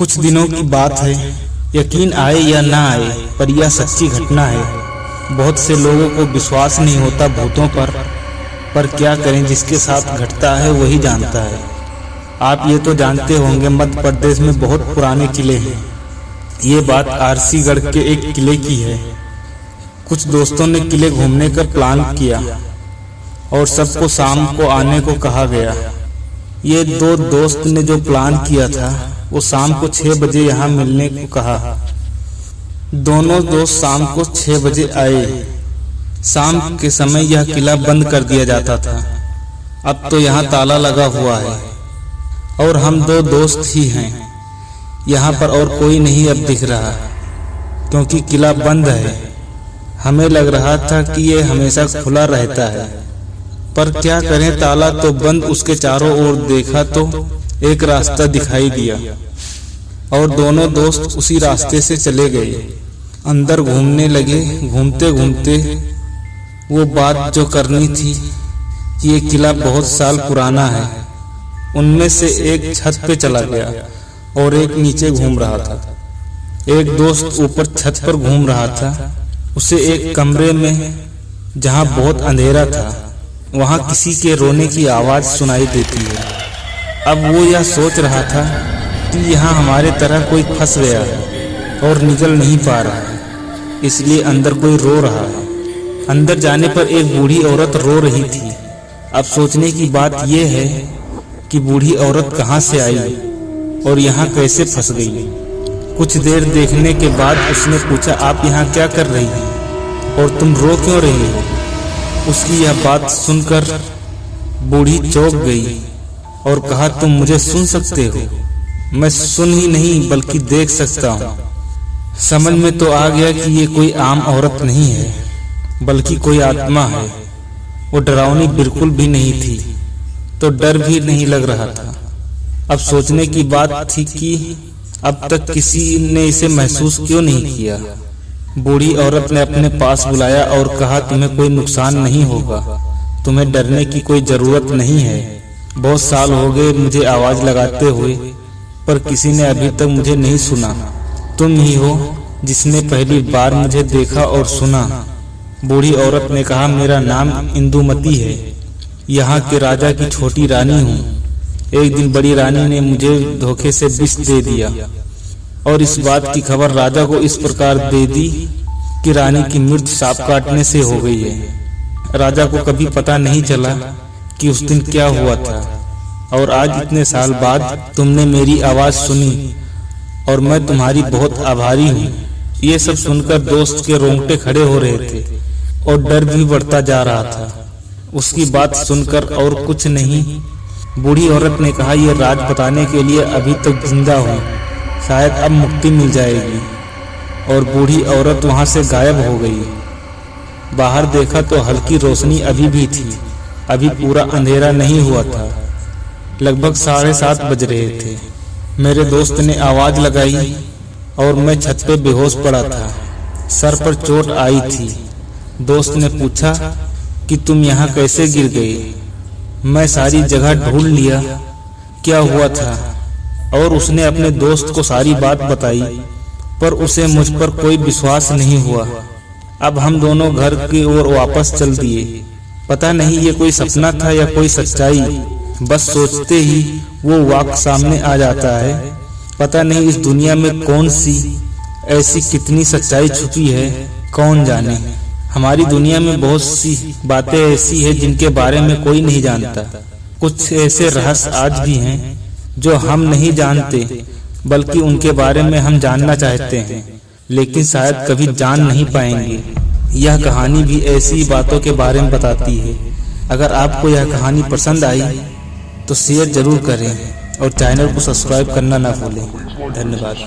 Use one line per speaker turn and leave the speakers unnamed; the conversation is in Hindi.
कुछ दिनों की बात है, यकीन आए या ना आए पर यह सच्ची घटना है। बहुत से लोगों को विश्वास नहीं होता भूतों पर क्या करें, जिसके साथ घटता है वही जानता है। आप ये तो जानते होंगे, मध्य प्रदेश में बहुत पुराने किले हैं। ये बात आरसीगढ़ के एक किले की है। कुछ दोस्तों ने किले घूमने का प्लान किया और सबको शाम को आने को कहा गया। ये दो दोस्त ने जो प्लान किया था वो शाम को 6 बजे यहाँ मिलने को कहा। दोनों दोस्त शाम को 6 बजे आए। शाम के समय यह किला बंद कर दिया जाता था। अब तो यहाँ ताला लगा हुआ है और हम 2 दोस्त ही हैं यहाँ पर, और कोई नहीं अब दिख रहा क्योंकि किला बंद है। हमें लग रहा था कि ये हमेशा खुला रहता है, पर क्या करें, ताला तो बंद। उसके चारों ओर देखा तो एक रास्ता दिखाई दिया और दोनों दोस्त उसी रास्ते से चले गए। अंदर घूमने लगे। घूमते घूमते वो बात जो करनी थी कि ये किला बहुत साल पुराना है। उनमें से एक छत पे चला गया और एक नीचे घूम रहा था। एक दोस्त ऊपर छत पर घूम रहा था। उसे एक कमरे में, जहां बहुत अंधेरा था, वहां किसी के रोने की आवाज सुनाई देती है। अब वो यह सोच रहा था कि यहाँ हमारे तरह कोई फंस गया है और निकल नहीं पा रहा है, इसलिए अंदर कोई रो रहा है। अंदर जाने पर एक बूढ़ी औरत रो रही थी। अब सोचने की बात यह है कि बूढ़ी औरत कहाँ से आई और यहाँ कैसे फंस गई। कुछ देर देखने के बाद उसने पूछा, आप यहाँ क्या कर रही हैं और तुम रो क्यों रही हो? उसकी यह बात सुनकर बूढ़ी चौंक गई और कहा, तुम मुझे सुन सकते हो? मैं सुन ही नहीं बल्कि देख सकता हूँ। समझ में तो आ गया कि ये कोई आम औरत नहीं है बल्कि कोई आत्मा है। वो डरावनी बिल्कुल भी नहीं थी, तो डर भी नहीं लग रहा था। अब सोचने की बात थी कि अब तक किसी ने इसे महसूस क्यों नहीं किया। बूढ़ी औरत ने अपने पास बुलाया और कहा, तुम्हें कोई नुकसान नहीं होगा, तुम्हें डरने की कोई जरूरत नहीं है। बहुत साल हो गए मुझे आवाज लगाते हुए, पर किसी ने अभी तक मुझे नहीं सुना। तुम ही हो जिसने पहली बार मुझे देखा और सुना। बूढ़ी औरत ने कहा, मेरा नाम इंदुमती है, यहाँ के राजा की छोटी रानी हूँ। एक दिन बड़ी रानी ने मुझे धोखे से विष दे दिया और इस बात की खबर राजा को इस प्रकार दे दी कि रानी की मृत्यु सांप काटने से हो गई है। राजा को कभी पता नहीं चला कि उस दिन क्या हुआ था, और आज इतने साल बाद तुमने मेरी आवाज सुनी और मैं तुम्हारी बहुत आभारी हूँ। ये सब सुनकर दोस्त के रोंगटे खड़े हो रहे थे और डर भी बढ़ता जा रहा था। उसकी बात सुनकर और कुछ नहीं, बूढ़ी औरत ने कहा, यह राज बताने के लिए अभी तक जिंदा हूँ, शायद अब मुक्ति मिल जाएगी। और बूढ़ी औरत वहां से गायब हो गई। बाहर देखा तो हल्की रोशनी अभी भी थी, अभी पूरा अंधेरा नहीं हुआ था। लगभग 7:30 बज रहे थे। मेरे दोस्त ने आवाज लगाई और मैं छत पे बेहोश पड़ा था। सर पर चोट आई थी। दोस्त ने पूछा कि तुम यहाँ कैसे गिर गए? मैं सारी जगह ढूंढ लिया, क्या हुआ था, और उसने अपने दोस्त को सारी बात बताई, पर उसे मुझ पर कोई विश्वास नहीं हुआ। अब हम दोनों घर की ओर वापस चल दिए। पता नहीं ये कोई सपना था या कोई सच्चाई। बस सोचते ही वो वाक़ सामने आ जाता है। पता नहीं इस दुनिया में कौन सी ऐसी कितनी सच्चाई छुपी है, कौन जाने। हमारी दुनिया में बहुत सी बातें ऐसी हैं जिनके बारे में कोई नहीं जानता। कुछ ऐसे रहस्य आज भी हैं जो हम नहीं जानते, बल्कि उनके बारे में हम जानना चाहते हैं, लेकिन शायद कभी जान नहीं पाएंगे। यह कहानी भी ऐसी बातों के बारे में बताती है। अगर आपको यह कहानी पसंद आई तो शेयर जरूर करें और चैनल को सब्सक्राइब करना ना भूलें। धन्यवाद।